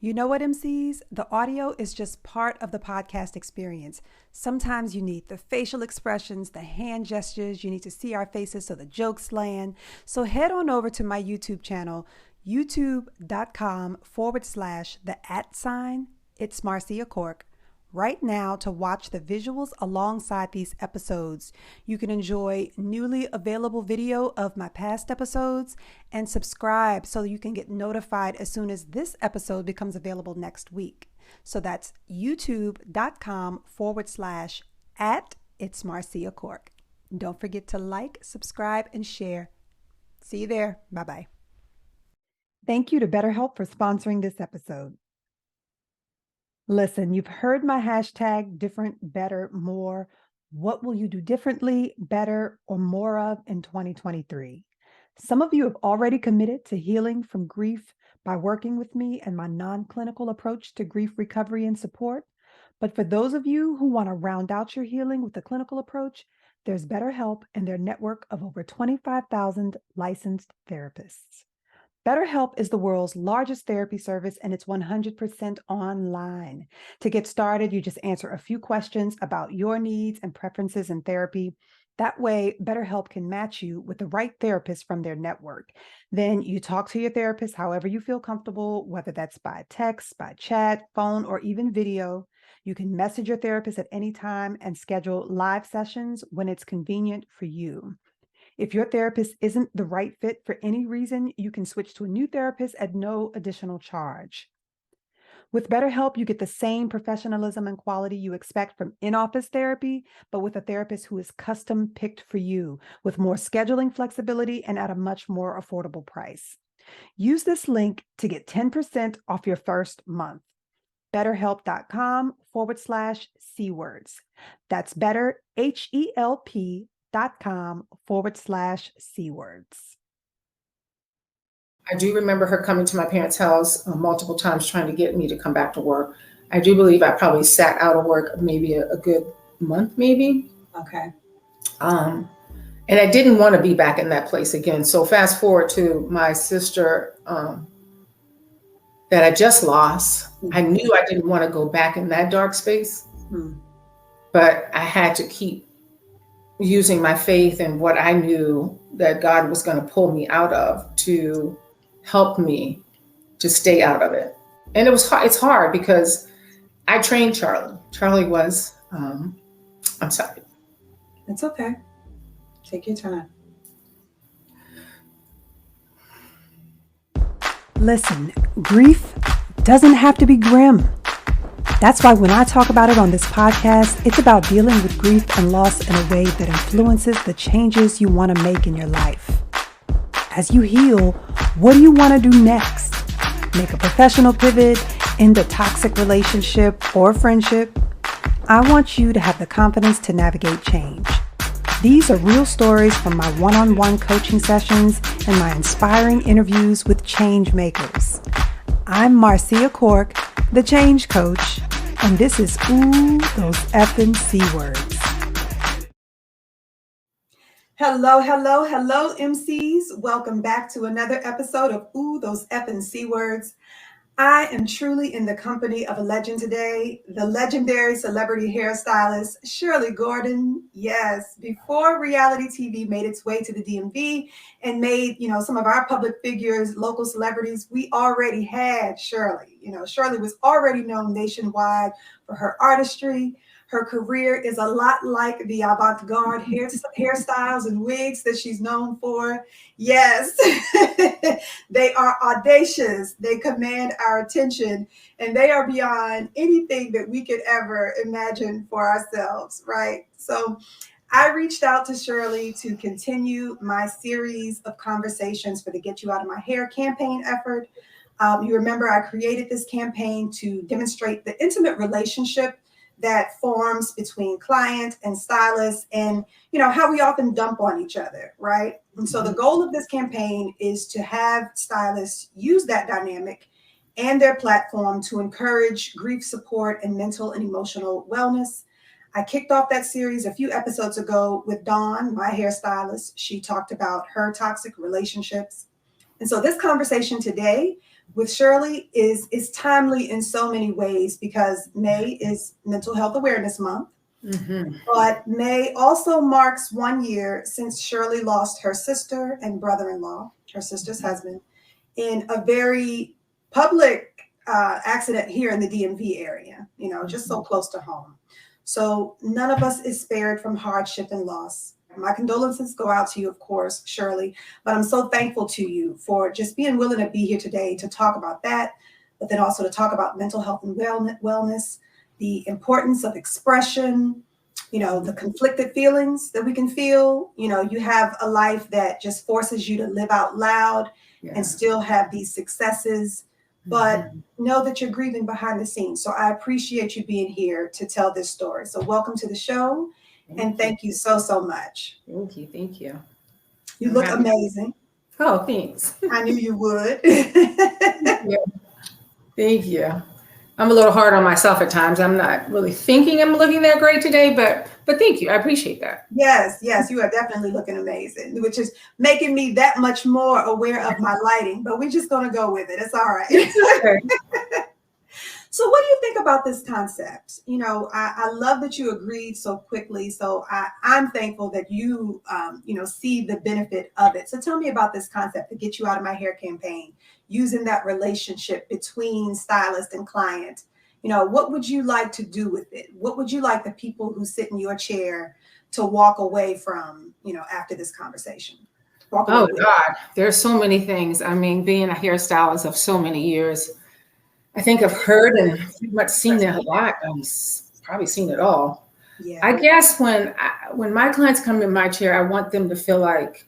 You know what, MCs? The audio is just part of the podcast experience. Sometimes you need the facial expressions, the hand gestures. You need to see our faces so the jokes land. So head on over to my YouTube channel, youtube.com/the It's Marceia Cork. Right now to watch the visuals alongside these episodes. You can enjoy newly available video of my past episodes and subscribe so you can get notified as soon as this episode becomes available next week. So that's youtube.com/It's Marceia Cork. Don't forget to like, subscribe, and share. See you there. Bye-bye. Thank you to BetterHelp for sponsoring this episode. Listen, you've heard my hashtag different, better, more. What will you do differently, better, or more of in 2023? Some of you have already committed to healing from grief by working with me and my non-clinical approach to grief recovery and support. But for those of you who want to round out your healing with a clinical approach, there's BetterHelp and their network of over 25,000 licensed therapists. BetterHelp is the world's largest therapy service, and it's 100% online. To get started, you just answer a few questions about your needs and preferences in therapy. That way, BetterHelp can match you with the right therapist from their network. Then you talk to your therapist however you feel comfortable, whether that's by text, by chat, phone, or even video. You can message your therapist at any time and schedule live sessions when it's convenient for you. If your therapist isn't the right fit for any reason, you can switch to a new therapist at no additional charge. With BetterHelp, you get the same professionalism and quality you expect from in-office therapy, but with a therapist who is custom picked for you, with more scheduling flexibility and at a much more affordable price. Use this link to get 10% off your first month. BetterHelp.com/C-words. That's better, HELP.com/C-words. I do remember her coming to my parents' house multiple times trying to get me to come back to work. I do believe I probably sat out of work maybe a good month, maybe. Okay. And I didn't want to be back in that place again. So fast forward to my sister that I just lost. I knew I didn't want to go back in that dark space, but I had to keep using my faith and what I knew that God was going to pull me out of to help me to stay out of it. And it's hard because I trained Charlie. Charlie was, I'm sorry. It's okay. Take your time. Listen, grief doesn't have to be grim. That's why when I talk about it on this podcast, it's about dealing with grief and loss in a way that influences the changes you want to make in your life. As you heal, what do you want to do next? Make a professional pivot, end a toxic relationship or friendship? I want you to have the confidence to navigate change. These are real stories from my one-on-one coaching sessions and my inspiring interviews with change makers. I'm Marceia Cork, the change coach, and this is Ooh, Those Effin' C-Words. Hello, MCs. Welcome back to another episode of Ooh, Those Effin' C-Words. I am truly in the company of a legend today, the legendary celebrity hairstylist, Shirley Gordon. Yes, before reality TV made its way to the DMV and made, some of our public figures, local celebrities, we already had Shirley. Shirley was already known nationwide for her artistry. Her career is a lot like the avant-garde hairstyles and wigs that she's known for. Yes, they are audacious. They command our attention, and they are beyond anything that we could ever imagine for ourselves, right? So I reached out to Shirley to continue my series of conversations for the Get You Out of My Hair campaign effort. You remember I created this campaign to demonstrate the intimate relationship that forms between client and stylist, and how we often dump on each other, right? And so the goal of this campaign is to have stylists use that dynamic and their platform to encourage grief support and mental and emotional wellness. I kicked off that series a few episodes ago with Dawn, my hairstylist. She talked about her toxic relationships. And so this conversation today with Shirley is timely in so many ways because May is Mental Health Awareness Month. Mm-hmm. But May also marks 1 year since Shirley lost her sister and brother-in-law, her sister's husband, in a very public accident here in the DMV area, just so close to home. So none of us is spared from hardship and loss. My condolences go out to you, of course, Shirley, but I'm so thankful to you for just being willing to be here today to talk about that, but then also to talk about mental health and wellness, the importance of expression, the conflicted feelings that we can feel. You have a life that just forces you to live out loud and still have these successes, but know that you're grieving behind the scenes. So I appreciate you being here to tell this story. So welcome to the show. Thank you so, so much. Thank you. Thank you. You look amazing. Oh, thanks. I knew you would. Thank you. I'm a little hard on myself at times. I'm not really thinking I'm looking that great today, but thank you. I appreciate that. Yes, you are definitely looking amazing, which is making me that much more aware of my lighting, but we're just going to go with it. It's all right. Okay. So what do you think about this concept? I love that you agreed so quickly. So I'm thankful that you, see the benefit of it. So tell me about this concept, the Get You Out of My Hair campaign, using that relationship between stylist and client. What would you like to do with it? What would you like the people who sit in your chair to walk away from, after this conversation? Oh, God, there's so many things. I mean, being a hairstylist of so many years, I think I've heard and pretty much seen it a lot. I've probably seen it all. Yeah. I guess when my clients come in my chair, I want them to feel like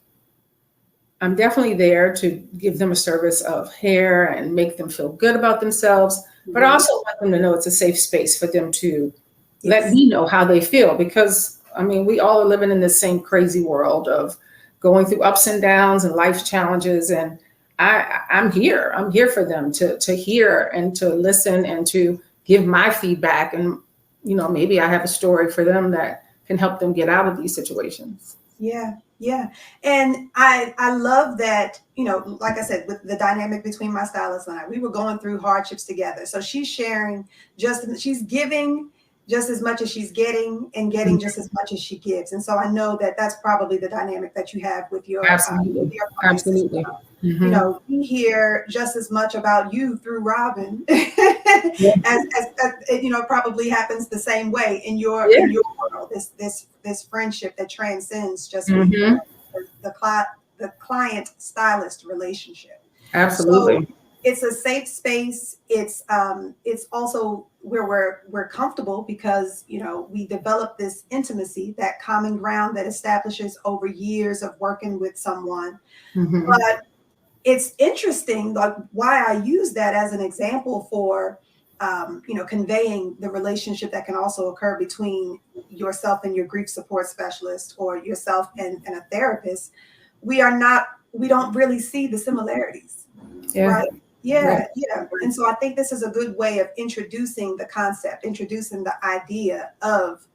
I'm definitely there to give them a service of hair and make them feel good about themselves. But I also want them to know it's a safe space for them to let me know how they feel. Because, I mean, we all are living in this same crazy world of going through ups and downs and life challenges. And I'm here. I'm here for them to hear and to listen and to give my feedback. And, maybe I have a story for them that can help them get out of these situations. Yeah. And I love that, like I said, with the dynamic between my stylist and I, we were going through hardships together. So she's sharing she's giving just as much as she's getting and getting just as much as she gives. And so I know that that's probably the dynamic that you have with your Absolutely. Absolutely. We hear just as much about you through Robin as probably happens the same way in your world, this friendship that transcends just the client stylist relationship. Absolutely. So it's a safe space. It's also where we're comfortable because we develop this intimacy, that common ground that establishes over years of working with someone. But it's interesting, like why I use that as an example for conveying the relationship that can also occur between yourself and your grief support specialist or yourself and a therapist. We don't really see the similarities, right? Yeah. And so I think this is a good way of introducing the concept, introducing the idea of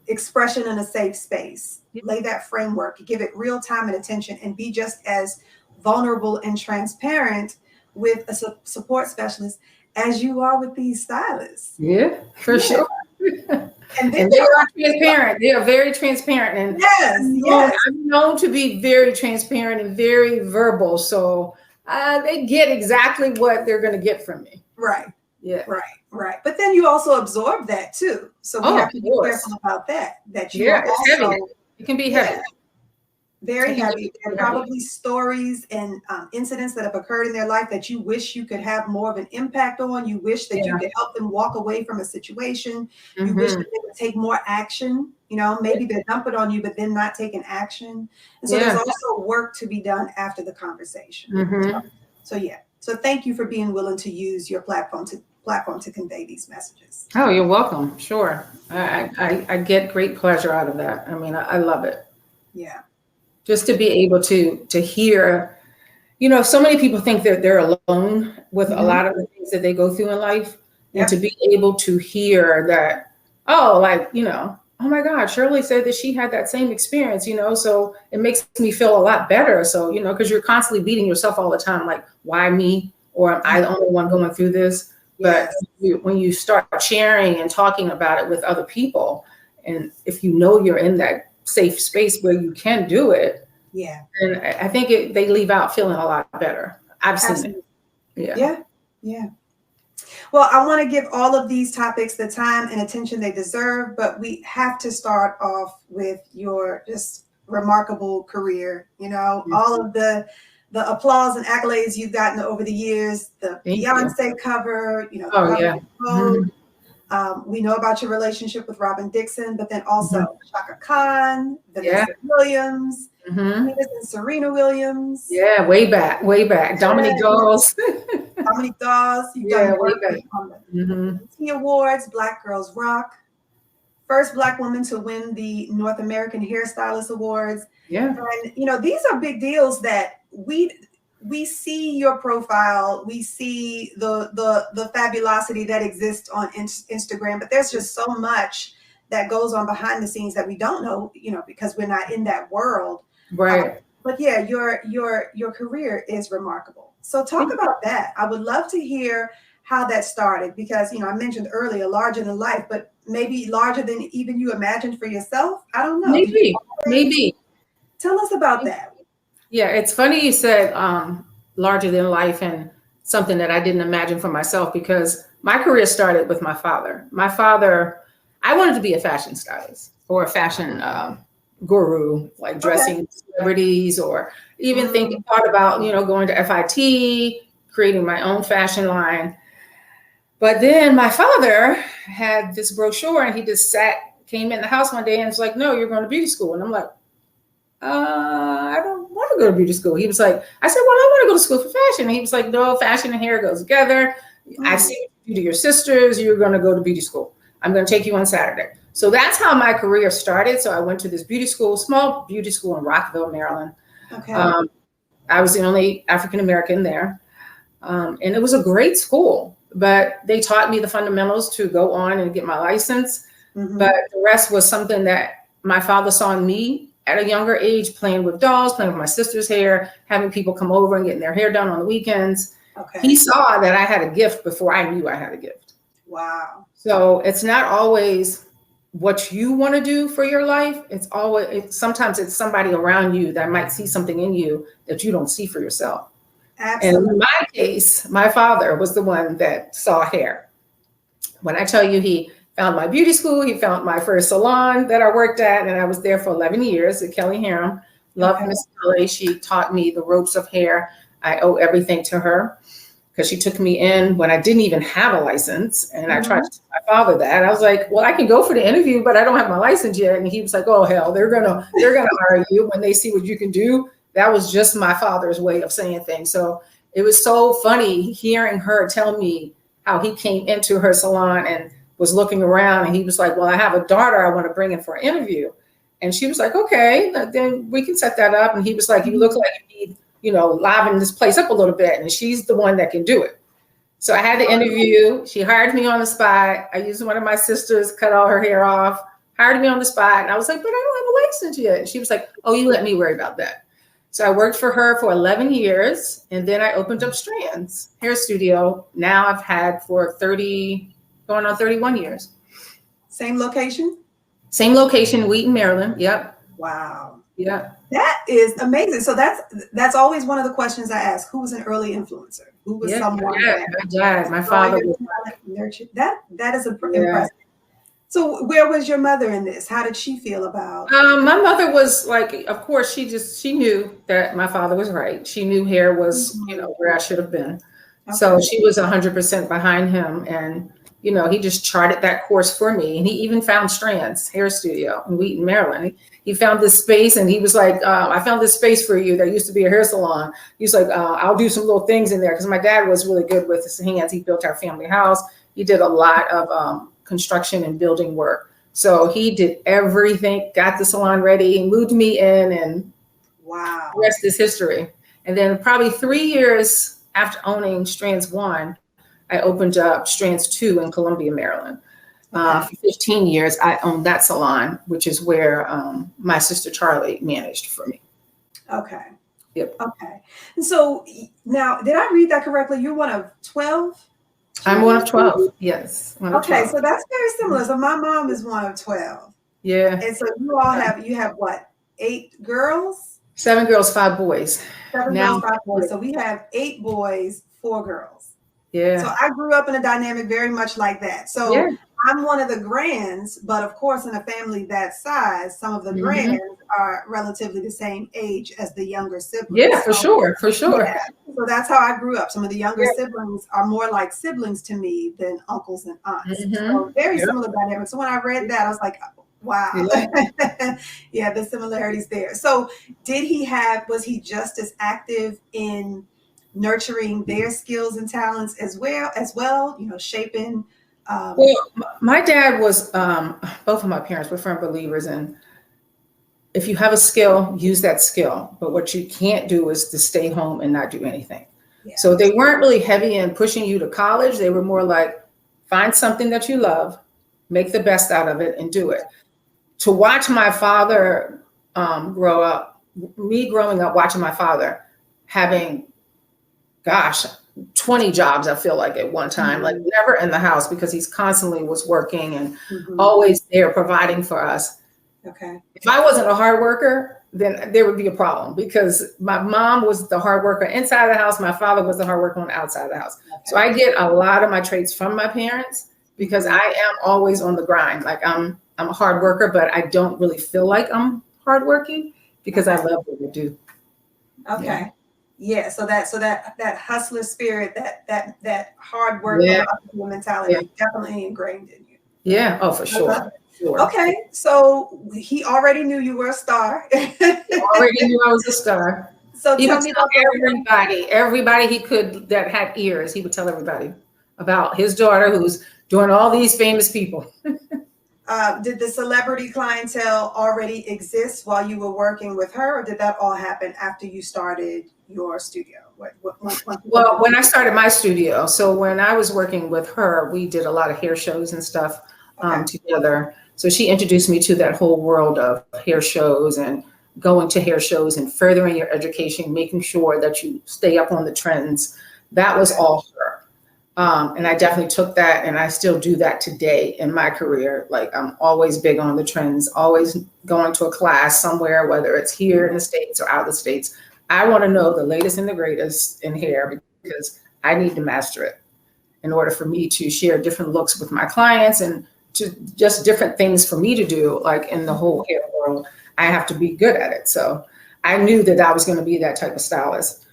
expression in a safe space. Lay that framework, give it real time and attention, and be just as vulnerable and transparent with a support specialist as you are with these stylists. Yeah, for sure. And they are transparent. They are very transparent. And yes. I'm known to be very transparent and very verbal. So they get exactly what they're going to get from me. Right. Yeah. Right. But then you also absorb that too. So we have to be careful about that. That you are also, heavy. It can be heavy. Very heavy. There are probably stories and incidents that have occurred in their life that you wish you could have more of an impact on. You wish that you could help them walk away from a situation. You wish that they would take more action. Maybe they're dumping on you, but then not taking action. And so there's also work to be done after the conversation. So thank you for being willing to use your platform to convey these messages. Oh, you're welcome. Sure. I get great pleasure out of that. I mean, I love it. Yeah. Just to be able to hear, so many people think that they're alone with a lot of the things that they go through in life. And to be able to hear that, oh my God, Shirley said that she had that same experience, so it makes me feel a lot better. So, because you're constantly beating yourself all the time, like, why me? or am I the only one going through this? But when you start sharing and talking about it with other people, and if you know you're in that safe space where you can do it, and I think they leave out feeling a lot better. I've seen it. Yeah. Well, I want to give all of these topics the time and attention they deserve, but we have to start off with your just remarkable career. You know, all of the applause and accolades you've gotten over the years, the Beyonce cover, you know, we know about your relationship with Robin Dixon, but then also Shaka Khan, Vanessa Williams, and Serena Williams. Yeah, way back. Dominique Dawes. Dominique Dawes. You've done work on the T Awards, Black Girls Rock. First Black woman to win the North American Hairstylist Awards. Yeah. And, you know, these are big deals that we see your profile, we see the fabulosity that exists on Instagram, but there's just so much that goes on behind the scenes that we don't know, you know, because we're not in that world. Right. But yeah, your career is remarkable. So talk about that. I would love to hear how that started, because, you know, I mentioned earlier, larger than life, but maybe larger than even you imagined for yourself. I don't know. Maybe. Tell us about that. Yeah, it's funny you said larger than life and something that I didn't imagine for myself, because my career started with my father. My father, I wanted to be a fashion stylist or a fashion guru, like dressing celebrities, or even thought about, you know, going to FIT, creating my own fashion line. But then my father had this brochure and he just came in the house one day and was like, "No, you're going to beauty school." And I'm like, I don't want to go to beauty school. He was like, I said, "Well, I want to go to school for fashion." And he was like, "No, fashion and hair goes together. I see what you do to your sisters. You're going to go to beauty school. I'm going to take you on Saturday." So that's how my career started. So I went to this beauty school, small beauty school in Rockville, Maryland. Okay. I was the only African-American there. And it was a great school, but they taught me the fundamentals to go on and get my license. But the rest was something that my father saw in me at a younger age, playing with dolls, playing with my sister's hair, having people come over and getting their hair done on the weekends. He saw that I had a gift before I knew I had a gift. Wow. So it's not always what you want to do for your life. Sometimes it's somebody around you that might see something in you that you don't see for yourself. Absolutely. And in my case, my father was the one that saw hair. When I tell you, he found my beauty school, he found my first salon that I worked at, and I was there for 11 years at Kelly Harem. Loved Miss Kelly. She taught me the ropes of hair. I owe everything to her, because she took me in when I didn't even have a license. And I tried to tell my father that. I was like, "Well, I can go for the interview, but I don't have my license yet." And he was like, "Oh, hell, they're gonna hire you when they see what you can do." That was just my father's way of saying things. So it was so funny hearing her tell me how he came into her salon and was looking around, and he was like, "Well, I have a daughter I want to bring in for an interview." And she was like, "Okay, then we can set that up." And he was like, "You look like you need, you know, liven this place up a little bit." And she's the one that can do it. So I had the interview. She hired me on the spot. I used one of my sisters, cut all her hair off, hired me on the spot. And I was like, "But I don't have a license yet." And she was like, "Oh, you let me worry about that." So I worked for her for 11 years. And then I opened up Strands Hair Studio. Now I've had for going on 31 years. Same location? Same location, Wheaton, Maryland. Yep. Wow. Yeah. That is amazing. So that's always one of the questions I ask. Who was an early influencer? Who was someone? Yeah, my dad, my father. Nurtured. That is impressive. So where was your mother in this? How did she feel about? My mother was like, of course, she knew that my father was right. She knew hair was, you know, where I should have been. Okay. So she was 100% behind him. And, you know, he just charted that course for me. And he even found Strands Hair Studio in Wheaton, Maryland. He found this space and he was like, "I found this space for you. There used to be a hair salon." He's like, "I'll do some little things in there." Because my dad was really good with his hands. He built our family house. He did a lot of construction and building work. So he did everything, got the salon ready, moved me in, and wow, the rest is history. And then probably 3 years after owning Strands 1, I opened up Strands 2 in Columbia, Maryland. For 15 years, I owned that salon, which is where my sister Charlie managed for me. Okay. Yep. Okay. And so now, did I read that correctly? You're one of 12 I'm one of children? 12. Yes, one of Okay, 12. so that's very similar. So my mom is one of 12. Yeah. And so you have what, 8 girls? 7 girls, 5 boys. 7 girls, Now, 5 boys. So we have 8 boys, 4 girls. So yeah. I grew up in a dynamic very much like that. Yeah. So I'm one of the grands, but of course, in a family that size, some of the Hmm. grands are relatively the same age as the younger siblings. Yeah, for So sure. For yeah, sure. so that's how I grew up. Some of the younger Yeah. siblings are more like siblings to me than uncles and aunts. Hmm. So very Yep. similar dynamics. So when I read that, I was like, wow. Yeah. Yeah, the similarities there. So was he just as active in nurturing their skills and talents as well, shaping Well, my dad was, both of my parents were firm believers in if you have a skill, use that skill. But what you can't do is to stay home and not do anything. yeah, So they weren't really heavy in pushing you to college. They were more like, find something that you love, make the best out of it, and do it. To watch my father grow up, me growing up watching my father having, gosh, 20 jobs, I feel like at one time, like mhm, never in the house because he's constantly was working and mhm, always there providing for us. okay, If I wasn't a hard worker, then there would be a problem because my mom was the hard worker inside the house. My father was the hard worker on the outside of the house. So okay, I get a lot of my traits from my parents because I mhm, am always on the grind. Like I'm a hard worker, but I don't really feel like I'm hardworking because I okay, love what I do. Yeah. okay. Yeah, so that hustler spirit, that hard work, Yeah. what hustler Yeah. mentality, definitely ingrained in you. Yeah. Oh, for I love sure. it. Sure. Okay, so he already knew you were a star. He already knew I was a star. So He would tell me tell about the everybody he could that had ears, he would tell everybody about his daughter who's doing all these famous people. did the celebrity clientele already exist while you were working with her, or did that all happen after you started your studio? Once you Well, opened? when I started my studio, so when I was working with her, we did a lot of hair shows and stuff Okay, together. So she introduced me to that whole world of hair shows and going to hair shows and furthering your education, making sure that you stay up on the trends. That was okay, all her. And I definitely took that and I still do that today in my career. Like I'm always big on the trends, always going to a class somewhere, whether it's here in the States or out of the States. I want to know the latest and the greatest in hair because I need to master it in order for me to share different looks with my clients and to just different things for me to do, like in the whole hair world. I have to be good at it. So I knew that I was going to be that type of stylist.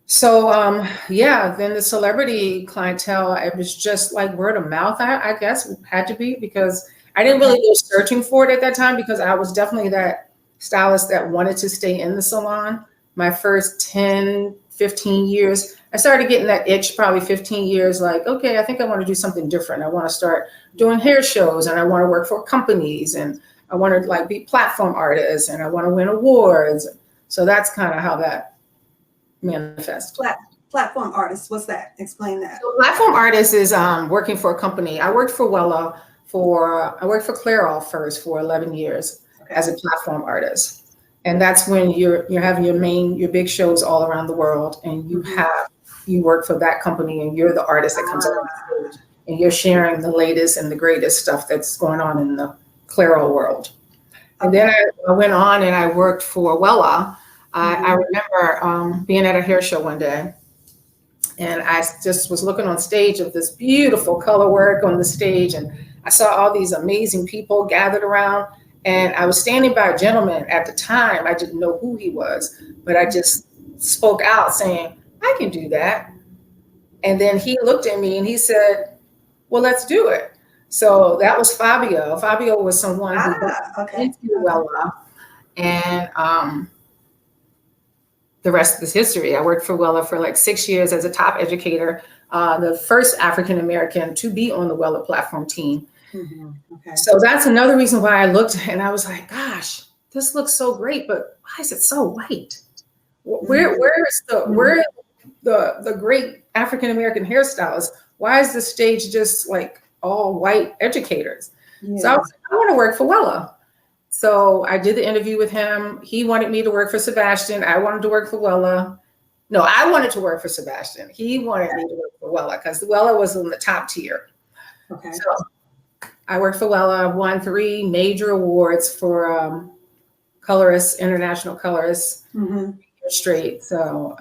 So yeah, then the celebrity clientele, it was just like word of mouth, I guess had to be because I didn't okay, really go searching for it at that time because I was definitely that stylist that wanted to stay in the salon. My first 10, 15 years, I started getting that itch probably 15 years, like, okay, I think I want to do something different. I want to start doing hair shows and I want to work for companies and I want to like be platform artists and I want to win awards. So that's kind of how that manifest. Plat- platform artist. What's that? Explain that. So platform artist is working for a company. I worked for Clairol first for 11 years Okay, as a platform artist. And that's when you're having your big shows all around the world and hmm, you work for that company and you're the artist that comes up on stage and you're sharing the latest and the greatest stuff that's going on in the Clairol world. And then okay, I went on and I worked for Wella. I hmm, remember being at a hair show one day and I just was looking on stage of this beautiful color work on the stage and I saw all these amazing people gathered around and I was standing by a gentleman at the time. I didn't know who he was, but I just spoke out saying, I can do that. And then he looked at me and he said, well, let's do it. So that was Fabio. Fabio was someone who got okay, into okay, Wella and the rest of this history. I worked for Wella for like 6 years as a top educator, the first African American to be on the Wella platform team. hmm, okay, So that's another reason why I looked and I was like, gosh, this looks so great, but why is it so white? hmm, Where is the great African American hairstylist? Why is the stage just like all white educators? So I yeah, was like, I want to work for Wella. So I did the interview with him. He wanted me to work for Sebastian. I wanted to work for Wella. No, I wanted to work for Sebastian. He wanted me to work for Wella because Wella was in the top tier. Okay. So I worked for Wella, won 3 major awards for colorists, international colorists, straight. So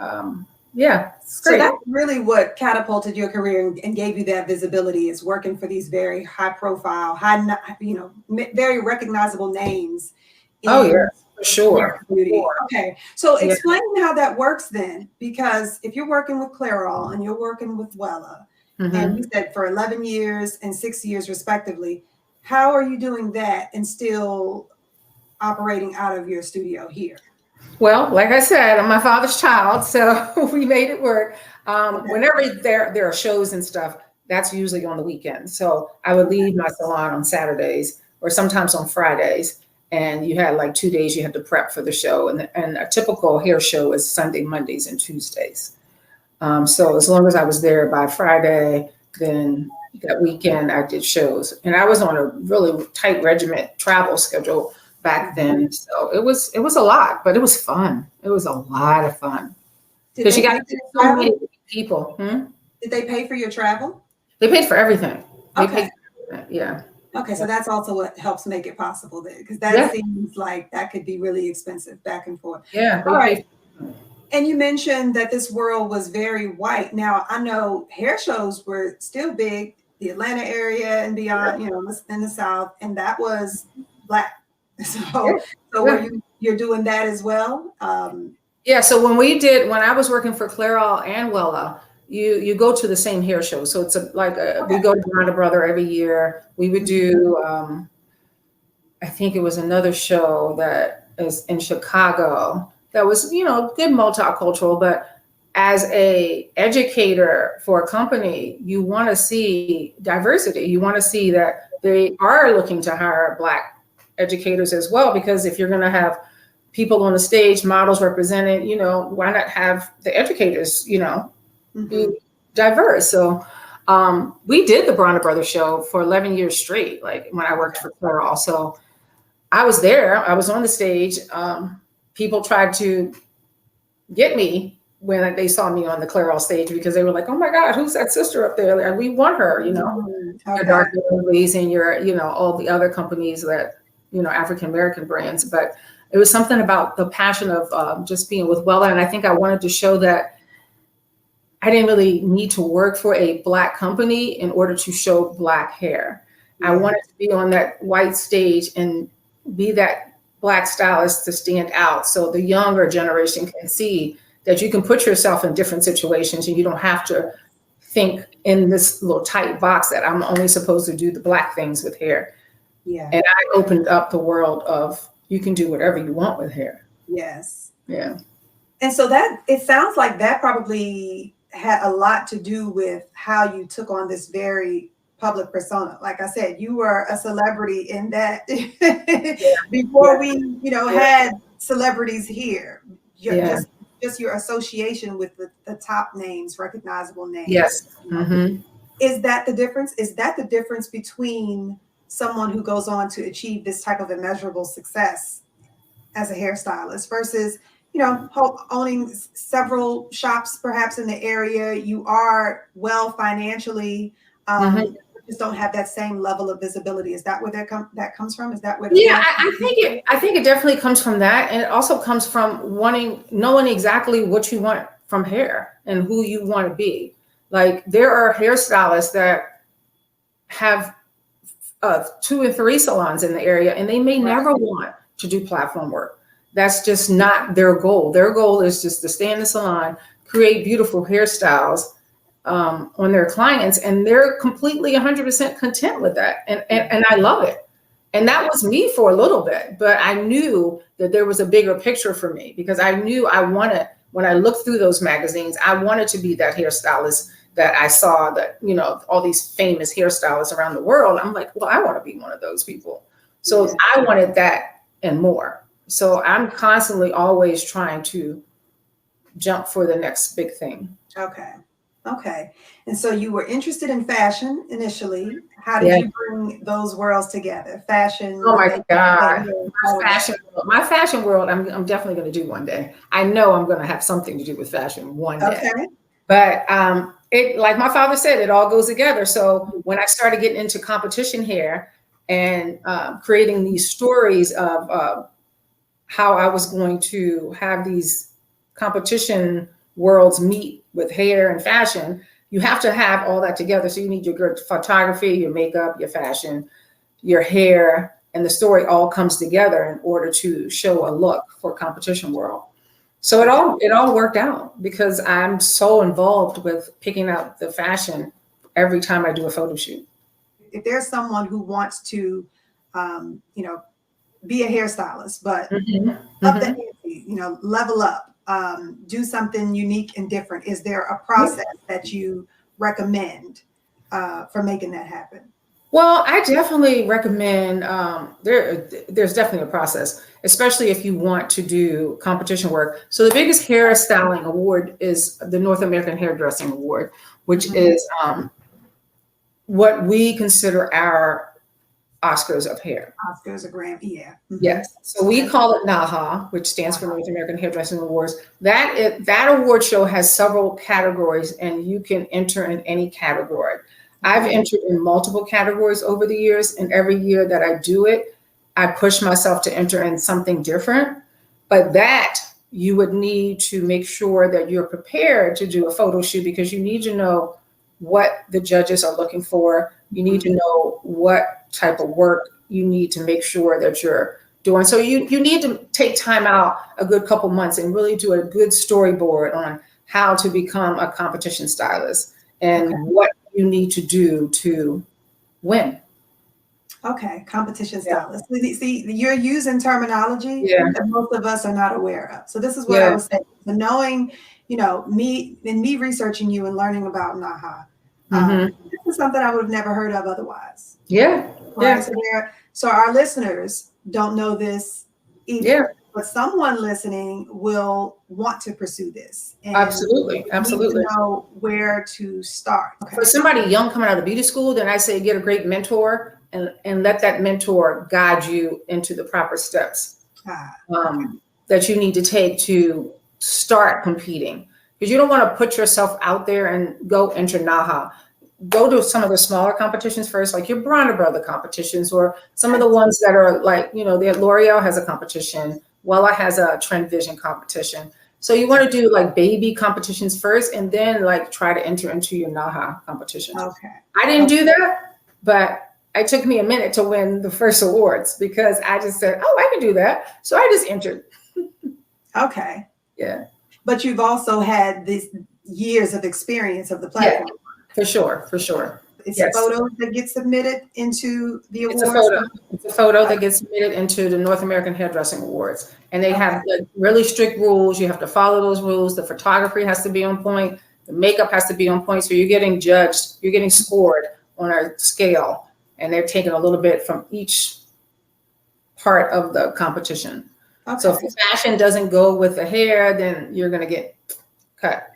yeah, it's So great. that's really what catapulted your career and gave you that visibility, is working for these very high profile, very recognizable names. Oh yeah, for sure. Okay, so Yeah. explain how that works then, because if you're working with Clairol and you're working with Wella, and you said for 11 years and 6 years respectively, how are you doing that and still operating out of your studio here? Well, like I said, I'm my father's child, so we made it work. Whenever there are shows and stuff, that's usually on the weekends. So I would leave my salon on Saturdays or sometimes on Fridays, and you had like 2 days you had to prep for the show. And a typical hair show is Sunday, Mondays, and Tuesdays. So as long as I was there by Friday, then that weekend I did shows. And I was on a really tight regiment travel schedule back then. So it was a lot, but it was fun. It was a lot of fun. Because you got to see so many people. Did they pay for your travel? They paid for everything. They Okay. paid for everything. Yeah. Okay, so that's also what helps make it possible then, because that seems like that could be really expensive back and forth. Yeah. All right. And you mentioned that this world was very white. Now, I know hair shows were still big, the Atlanta area and beyond, in the South, and that was Black. So you're doing that as well? Yeah, so when I was working for Clairol and Wella, you go to the same hair show. So it's we go to Brother Brother every year. We would do, I think it was another show that is in Chicago that was, good multicultural, but as a educator for a company, you want to see diversity. You want to see that they are looking to hire Black educators as well, because if you're going to have people on the stage, models represented, why not have the educators, be diverse? So we did the Bronner Brothers show for 11 years straight, like when I worked for Clairol. So I was there, I was on the stage. People tried to get me when they saw me on the Clairol stage, because they were like, oh my God, who's that sister up there? Like, we want her, your Dark Lilies and your, all the other companies that, African-American brands. But it was something about the passion of just being with Wella. And I think I wanted to show that I didn't really need to work for a Black company in order to show Black hair. I wanted to be on that white stage and be that Black stylist to stand out, so the younger generation can see that you can put yourself in different situations and you don't have to think in this little tight box that I'm only supposed to do the Black things with hair. Yeah. And I opened up the world of, you can do whatever you want with hair. Yes. Yeah. And so it sounds like that probably had a lot to do with how you took on this very public persona. Like I said, you were a celebrity in that before we, had celebrities here. Just your association with the top names, recognizable names. Yes. Is that the difference? Is that the difference between someone who goes on to achieve this type of immeasurable success as a hairstylist versus, owning several shops perhaps in the area? You are well financially, just don't have that same level of visibility. Is that where that comes from? Is that where? I think it definitely comes from that, and it also comes from knowing exactly what you want from hair and who you want to be. Like, there are hairstylists that have 2 and 3 salons in the area, and they may never want to do platform work. That's just not their goal. Their goal is just to stay in the salon, create beautiful hairstyles on their clients, and they're completely 100% content with that. And I love it. And that was me for a little bit, but I knew that there was a bigger picture for me, because I knew when I looked through those magazines, I wanted to be that hairstylist that I saw, that, all these famous hairstylists around the world. I'm like, well, I want to be one of those people. So I wanted that and more. So I'm constantly always trying to jump for the next big thing. Okay. Okay. And so you were interested in fashion initially. How did Yeah. you bring those worlds together? Fashion, Oh the my makeup, the God. hair, all of that. My fashion world, I'm definitely going to do one day. I know I'm going to have something to do with fashion one day. Okay. But it, like my father said, it all goes together. So when I started getting into competition hair and creating these stories of how I was going to have these competition worlds meet with hair and fashion, you have to have all that together. So you need your good photography, your makeup, your fashion, your hair, and the story all comes together in order to show a look for competition world. So it all worked out because I'm so involved with picking out the fashion every time I do a photo shoot. If there's someone who wants to, be a hairstylist, but Mhm, up the mhm. ante, level up, do something unique and different, is there a Yeah. process that you recommend for making that happen? Well, I definitely recommend there's definitely a process, especially if you want to do competition work. So the biggest hairstyling award is the North American Hairdressing Award, which Mhm. is what we consider our Oscars of hair. Oscars or Grammy, yeah. Mhm. Yes. So we Okay. call it NAHA, which stands for North American Hairdressing Awards. That award show has several categories, and you can enter in any category. I've Okay. entered in multiple categories over the years, and every year that I do it, I push myself to enter in something different. But that you would need to make sure that you're prepared to do a photo shoot because you need to know what the judges are looking for. You need Mhm. to know what type of work you need to make sure that you're doing. So you need to take time out a good couple months and really do a good storyboard on how to become a competition stylist Okay. and what you need to do to win. Okay. Competition Yeah. stylist. See, you're using terminology Yeah. that most of us are not aware of. So this is what I Yeah. was saying. So knowing, me researching you and learning about NAHA, Hmm. this is something I would have never heard of otherwise. Yeah. Right. Yeah. So our listeners don't know this Yeah. either, but someone listening will want to pursue this and Absolutely. need to Absolutely. know where to start. For Okay. somebody young coming out of beauty school, then I say get a great mentor and let that mentor guide you into the proper steps Okay. that you need to take to start competing. Because you don't want to put yourself out there and go enter NAHA. Go to some of the smaller competitions first, like your Bronner Brother competitions, or some of the ones that are like, the L'Oreal has a competition, Wella has a Trend Vision competition. So you want to do like baby competitions first, and then like try to enter into your NAHA competition. Okay. I didn't Okay. do that, but it took me a minute to win the first awards because I just said, "Oh, I can do that." So I just entered. Okay. Yeah. But you've also had these years of experience of the Yeah, platform. for sure, for sure. It's Yes. photos that get submitted into the It's a awards. photo. It's a photo that gets submitted into the North American Hairdressing Awards. And they Okay. have like really strict rules. You have to follow those rules. The photography has to be on point. The makeup has to be on point. So you're getting judged, you're getting scored on a scale. And they're taking a little bit from each part of the competition. So if Okay. the fashion doesn't go with the hair, then you're going to get cut.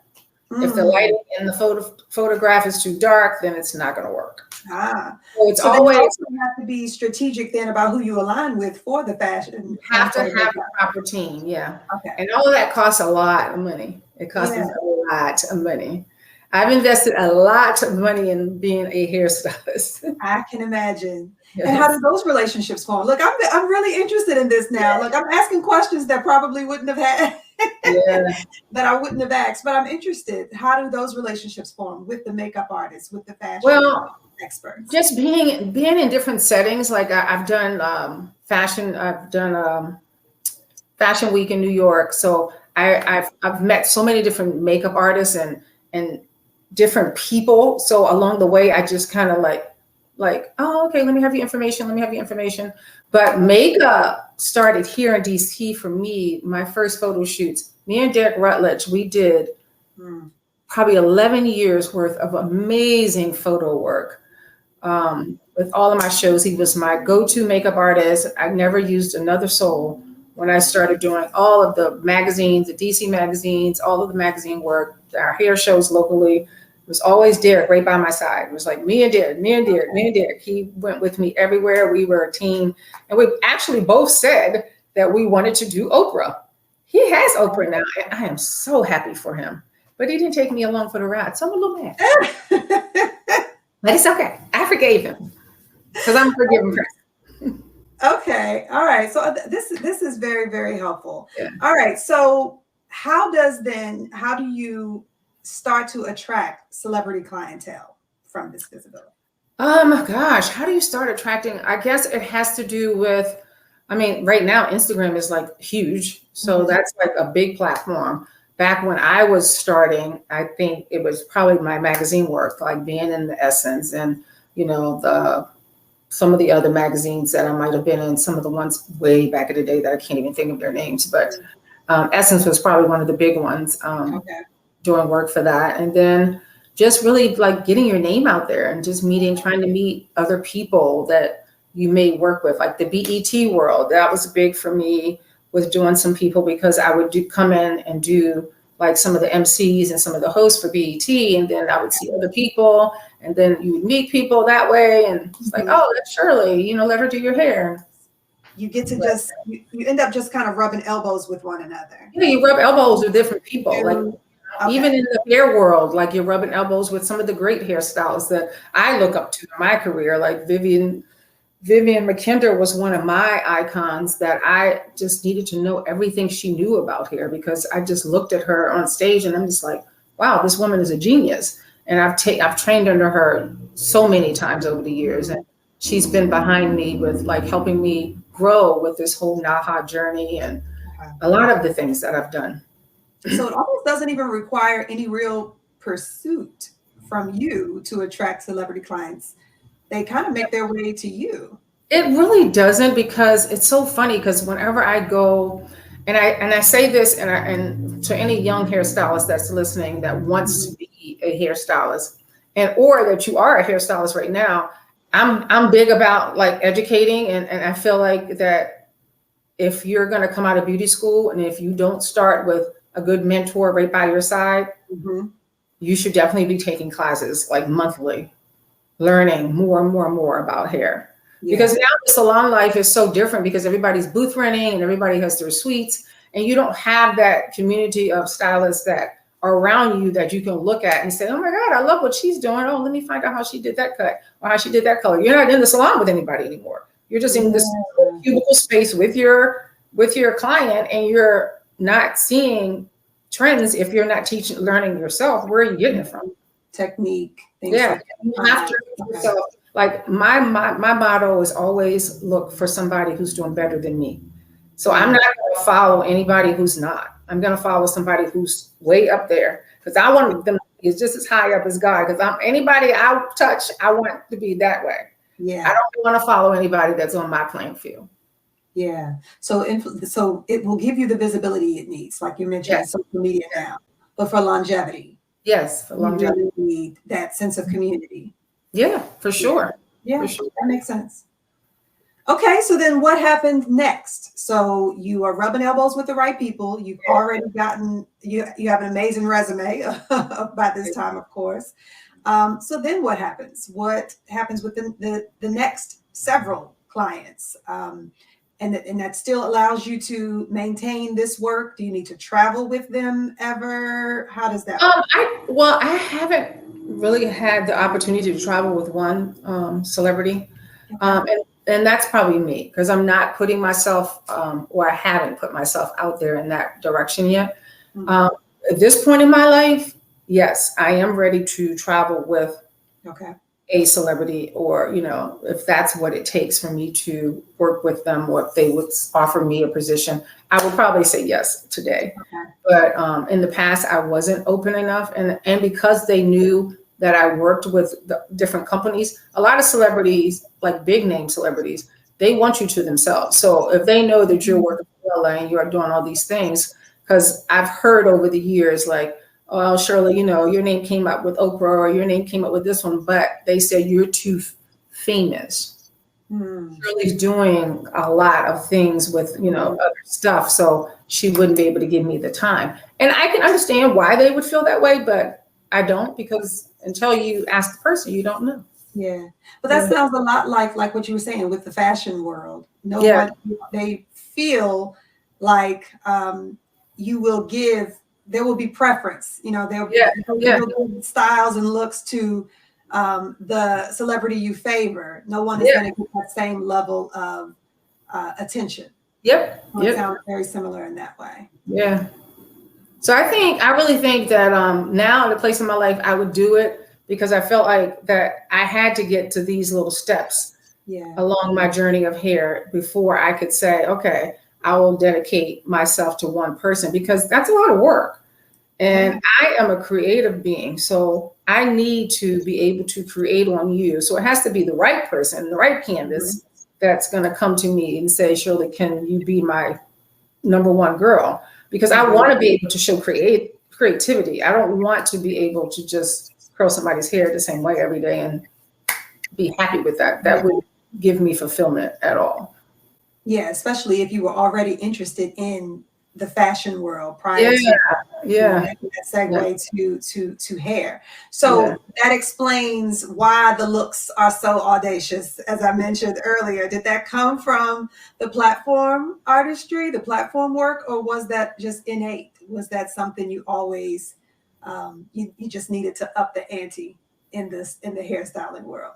If the Mm. lighting in the photograph is too dark, then it's not going to work. Ah. So it's So then you always also have to be strategic then about who you align with for the fashion have to for the have makeup. a proper team, yeah. Okay. And all of that costs a lot of money. It costs me Yeah, a lot of money. I've invested a lot of money in being a hairstylist. I can imagine. And how do Yes. those relationships form? Look, I'm really interested in this now. Like I'm asking questions that probably wouldn't have had Yeah. that I wouldn't have asked, but I'm interested. How do those relationships form with the makeup artists, with the fashion Well, experts? just being in different settings, like I've done fashion, I've done Fashion Week in New York. So I've met so many different makeup artists and different people. So along the way, I just kind of like, oh, okay, let me have your information. Let me have your information. But makeup started here in DC for me. My first photo shoots, me and Derek Rutledge, we did Hmm. probably 11 years worth of amazing photo work. With all of my shows, he was my go-to makeup artist. I never used another soul when I started doing all of the magazines, the DC magazines, all of the magazine work, our hair shows locally. It was always Derek right by my side. It was like me and Derek, me and Derek, me and Derek. He went with me everywhere. We were a team. And we actually both said that we wanted to do Oprah. He has Oprah now, and I am so happy for him. But he didn't take me along for the ride, so I'm a little mad. But it's okay. I forgave him because I'm a forgiving person. Okay. All right. So this is very, very helpful. Yeah. All right. So how do you start to attract celebrity clientele from this visibility? Gosh, how do you start attracting? I guess it has to do with, I mean, right now Instagram is like huge. So that's like a big platform. Back when I was starting, I think it was probably my magazine work, like being in the Essence and, you know, some of the other magazines that I might have been in, some of the ones way back in the day that I can't even think of their names, but Essence was probably one of the big ones, doing work for that. And then just really like getting your name out there and just trying to meet other people that you may work with, like the BET world. That was big for me with doing some people, because I would come in and do like some of the MCs and some of the hosts for BET, and then I would see other people, and then you would meet people that way, and it's like, oh, that's Shirley, you know, let her do your hair. You get to you end up just kind of rubbing elbows with one another. Yeah, you rub elbows with different people. Like even in the hair world, like you're rubbing elbows with some of the great hairstylists that I look up to in my career, like Vivian McKinder was one of my icons that I just needed to know everything she knew about hair, because I just looked at her on stage and I'm just like, wow, this woman is a genius. And I've trained under her so many times over the years. And she's been behind me with like helping me grow with this whole NAHA journey and a lot of the things that I've done. So it almost doesn't even require any real pursuit from you to attract celebrity clients. They kind of make their way to you. It really doesn't, because it's so funny, because whenever I go, and I say this and to any young hairstylist that's listening that wants to be a hairstylist, or that you are a hairstylist right now, I'm big about like educating, and I feel like that if you're going to come out of beauty school and if you don't start with a good mentor right by your side, you should definitely be taking classes like monthly, learning more and more and more about hair. Because now the salon life is so different, because everybody's booth renting and everybody has their suites, and you don't have that community of stylists that are around you that you can look at and say, oh my God, I love what she's doing. Oh, let me find out how she did that cut or how she did that color. You're not in the salon with anybody anymore. You're just in this cubicle space with your client, and you're not seeing trends if you're not learning yourself. Where are you getting it from? Technique. You have to yourself. Like my motto is always look for somebody who's doing better than me. So I'm not going to follow anybody who's not. I'm going to follow somebody who's way up there, because I want them to be just as high up as God. Because anybody I touch, I want to be that way. I don't want to follow anybody that's on my playing field. So it will give you the visibility it needs, like you mentioned, social media now, but for longevity. Yes, for longevity. You really need that sense of community. Yeah, for sure. For sure. That makes sense. Okay, so then what happened next? So you are rubbing elbows with the right people. You've already you have an amazing resume by this time, of course. So then what happens? What happens with the next several clients? And that still allows you to maintain this work? Do you need to travel with them ever? How does that work? I haven't really had the opportunity to travel with one celebrity. And that's probably me, because I'm not putting myself, or I haven't put myself out there in that direction yet. At this point in my life, yes, I am ready to travel with a celebrity, or, you know, if that's what it takes for me to work with them, or if they would offer me a position, I would probably say yes today. But in the past, I wasn't open enough. And because they knew that I worked with the different companies, a lot of celebrities, like big name celebrities, they want you to themselves. So if they know that you're working for LA and you're doing all these things, because I've heard over the years, like, oh, Shirley, you know, your name came up with Oprah, or your name came up with this one, but they said you're too famous. Shirley's doing a lot of things with, you know, other stuff. So she wouldn't be able to give me the time. And I can understand why they would feel that way, but I don't, because until you ask the person, you don't know. Yeah. But that sounds a lot like what you were saying with the fashion world. No Yeah. one, they feel like you will give, there will be preference. You know, you'll give styles and looks to the celebrity you favor. No one is going to get that same level of attention. Yep. So it sounds very similar in that way. Yeah. So I really think that now in the place in my life, I would do it because I felt like that I had to get to these little steps along my journey of hair before I could say, okay, I will dedicate myself to one person, because that's a lot of work. And I am a creative being, so I need to be able to create on you. So it has to be the right person, the right canvas that's going to come to me and say, Shirley, can you be my number one girl? Because I want to be able to show creativity. I don't want to be able to just curl somebody's hair the same way every day and be happy with that. That would give me fulfillment at all. Yeah, especially if you were already interested in the fashion world prior to making that segue to hair. So that explains why the looks are so audacious, as I mentioned earlier. Did that come from the platform artistry, the platform work, or was that just innate? Was that something you always you just needed to up the ante in the hairstyling world?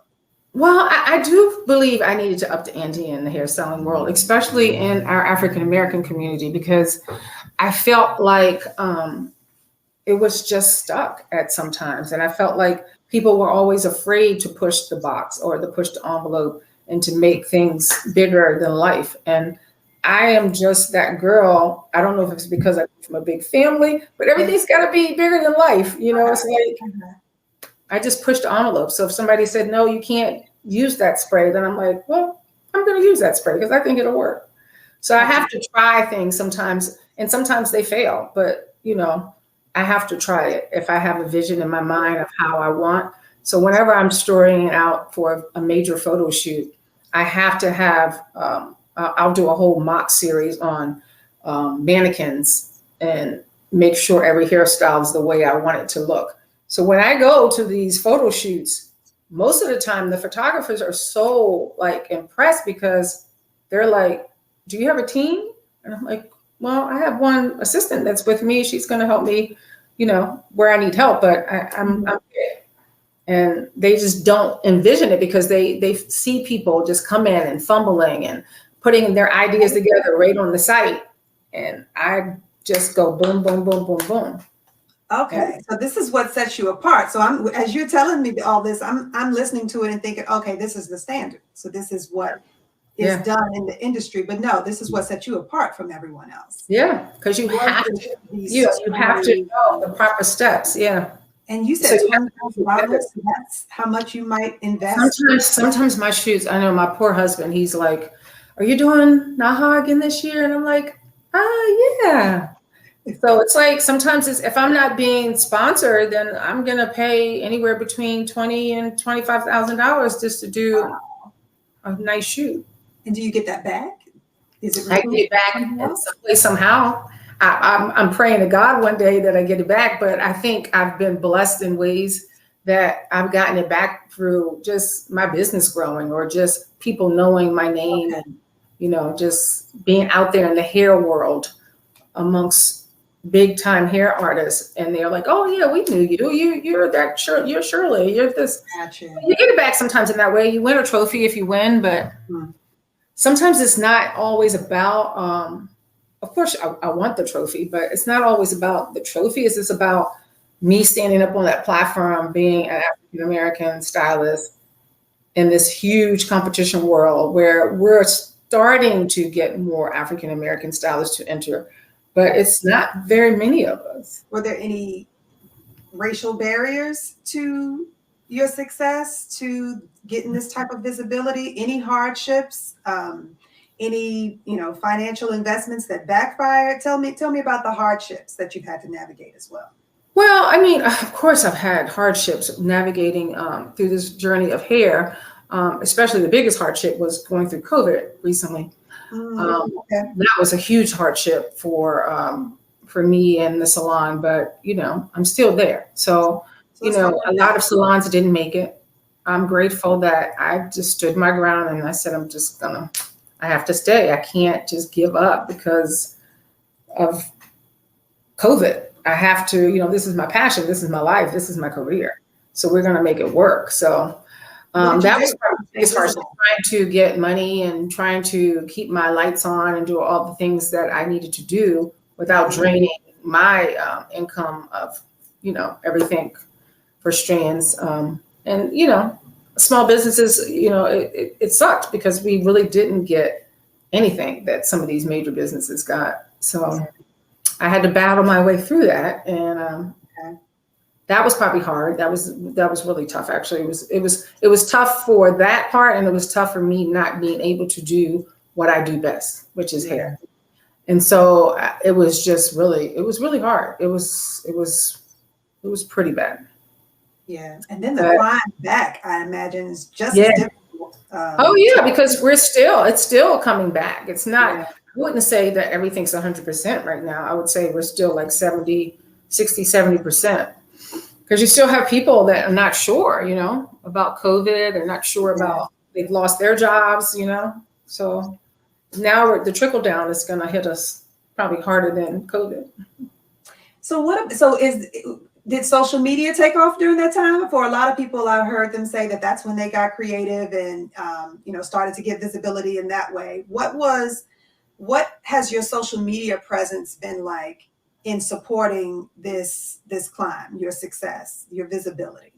Well, I do believe I needed to up the ante in the hairstyling world, especially in our African-American community, because I felt like it was just stuck at sometimes. And I felt like people were always afraid to push the box or to push the envelope and to make things bigger than life. And I am just that girl. I don't know if it's because I'm from a big family, but everything's got to be bigger than life. You know, it's like, I just pushed the envelope. So if somebody said, no, you can't use that spray, then I'm like, well, I'm going to use that spray because I think it'll work. So I have to try things sometimes, and sometimes they fail, but you know, I have to try it if I have a vision in my mind of how I want. So whenever I'm storing it out for a major photo shoot, I have to have, I'll do a whole mock series on mannequins and make sure every hairstyle is the way I want it to look. So when I go to these photo shoots, most of the time the photographers are so like impressed because they're like, do you have a team? And I'm like, well, I have one assistant that's with me. She's going to help me, you know, where I need help, but I'm good. And they just don't envision it because they see people just come in and fumbling and putting their ideas together right on the site. And I just go boom, boom, boom, boom, boom. Okay, so this is what sets you apart. So as you're telling me all this, I'm listening to it and thinking, okay, this is the standard. So this is what is done in the industry. But no, this is what sets you apart from everyone else. Yeah, because you have to know the proper steps. Yeah. And you said $20,000. That's how much you might invest. Sometimes my shoots, I know my poor husband, he's like, are you doing Naha again this year? And I'm like, yeah. So it's like sometimes if I'm not being sponsored, then I'm gonna pay anywhere between $20,000 and $25,000 just to do a nice shoot. And do you get that back? Is it? I get it back in some way somehow. I'm praying to God one day that I get it back, but I think I've been blessed in ways that I've gotten it back through just my business growing or just people knowing my name and you know just being out there in the hair world amongst big time hair artists, and they're like, oh yeah, we knew you. You're that you're Shirley. You're this. Gotcha. You get it back sometimes in that way. You win a trophy if you win, but sometimes it's not always about. Of course, I want the trophy, but it's not always about the trophy. It's just about me standing up on that platform, being an African American stylist in this huge competition world where we're starting to get more African American stylists to enter. But it's not very many of us. Were there any racial barriers to your success, to getting this type of visibility? Any hardships? Any financial investments that backfired? Tell me about the hardships that you've had to navigate as well. Well, I mean, of course, I've had hardships navigating through this journey of hair. Especially the biggest hardship was going through COVID recently. That was a huge hardship for me and the salon, but I'm still there. So So it's fun. A lot of salons didn't make it. I'm grateful that I just stood my ground and I said, I have to stay. I can't just give up because of COVID. I have to, this is my passion. This is my life. This is my career. So we're going to make it work. So that was probably the biggest part, trying to get money and trying to keep my lights on and do all the things that I needed to do without draining my income of, everything for strands. Small businesses, it sucked because we really didn't get anything that some of these major businesses got. So I had to battle my way through that. And that was probably hard. That was really tough. Actually, it was tough for that part. And it was tough for me not being able to do what I do best, which is hair. And so it was really hard. It was pretty bad. Yeah. And then the climb back, I imagine, is just as difficult. Because it's still coming back. It's not, I wouldn't say that everything's 100% right now. I would say we're still like 60, 70%. Because you still have people that are not sure, about COVID. They're not sure about, they've lost their jobs, So now the trickle down is going to hit us probably harder than COVID. Did social media take off during that time? For a lot of people, I've heard them say that that's when they got creative and, started to get visibility in that way. What has your social media presence been like in supporting this climb, your success, your visibility?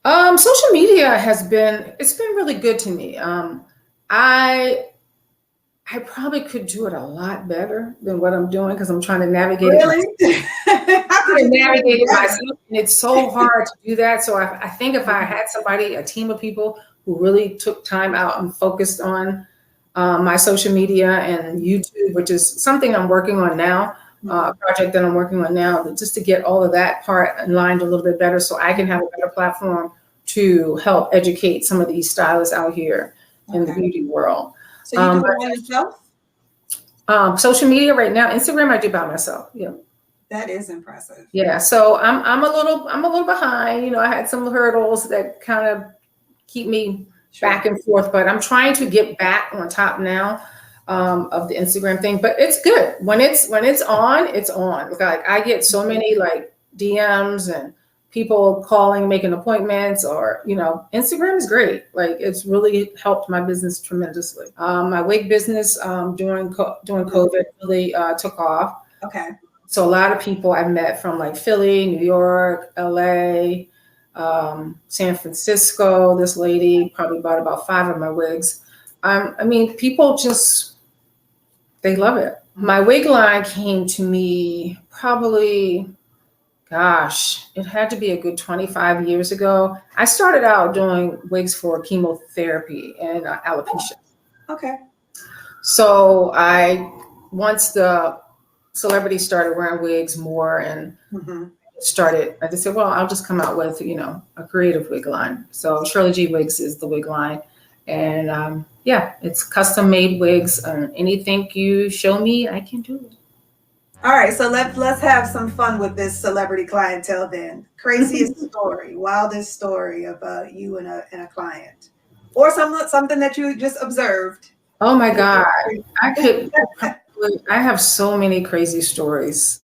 Social media it's been really good to me. I probably could do it a lot better than what I'm doing because I'm trying to navigate it. Navigate it myself, and it's so hard to do that. So I think if I had a team of people who really took time out and focused on my social media and YouTube, which is something I'm working on now, a project that I'm working on now, just to get all of that part aligned a little bit better so I can have a better platform to help educate some of these stylists out here in the beauty world. So you do it by yourself? Social media right now, Instagram, I do by myself. Yeah. That is impressive. Yeah. So I'm a little behind. I had some hurdles that kind of keep me back and forth, but I'm trying to get back on top now of the Instagram thing. But it's good when it's on. It's on. Like I get so many like DMs and people calling, making appointments, or Instagram is great. Like it's really helped my business tremendously. My wig business during COVID really took off. Okay. So a lot of people I met from like Philly, New York, LA, San Francisco. This lady probably bought about 5 of my wigs. People they love it. My wig line came to me probably, it had to be a good 25 years ago. I started out doing wigs for chemotherapy and alopecia. Okay. So once the celebrities started wearing wigs more and I just said, well, I'll just come out with, a creative wig line. So Shirley G Wigs is the wig line. And it's custom made wigs. Anything you show me, I can do it. All right, so let's have some fun with this celebrity clientele then. Craziest story, wildest story of you and a client, or something that you just observed. Oh my God, I have so many crazy stories.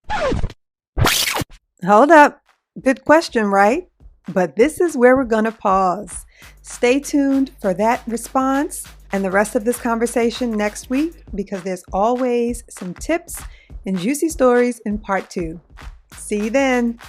Hold up, good question, right? But this is where we're gonna pause. Stay tuned for that response and the rest of this conversation next week, because there's always some tips and juicy stories in part 2. See you then.